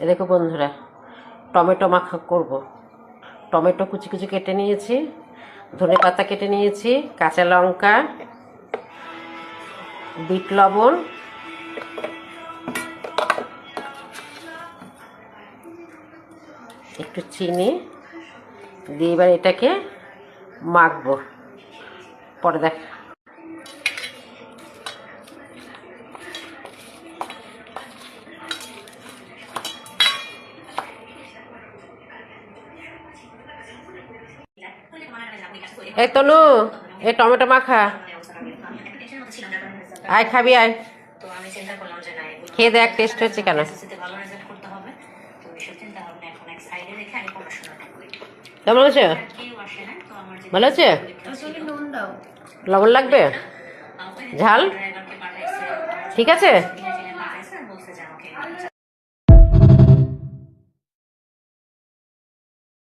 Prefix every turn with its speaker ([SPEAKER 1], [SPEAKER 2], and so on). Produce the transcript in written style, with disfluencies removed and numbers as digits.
[SPEAKER 1] এ দেখো বন্ধুরা, টমেটো মাখা করব। টমেটো কুচি কুচি কেটে নিয়েছি, ধনেপাতা কেটে নিয়েছি, কাঁচা লঙ্কা, বিট লবণ, একটু চিনি দিয়ে এবার এটাকে মাখবো। পরে দেখ। এই তনু, এই টমেটো মাখা আয়, খাবি আয়, খেয়ে দেখ টেস্ট হচ্ছে কেন। কেমন হয়েছে? ভালো আছে? লবণ লাগবে? ঝাল ঠিক আছে?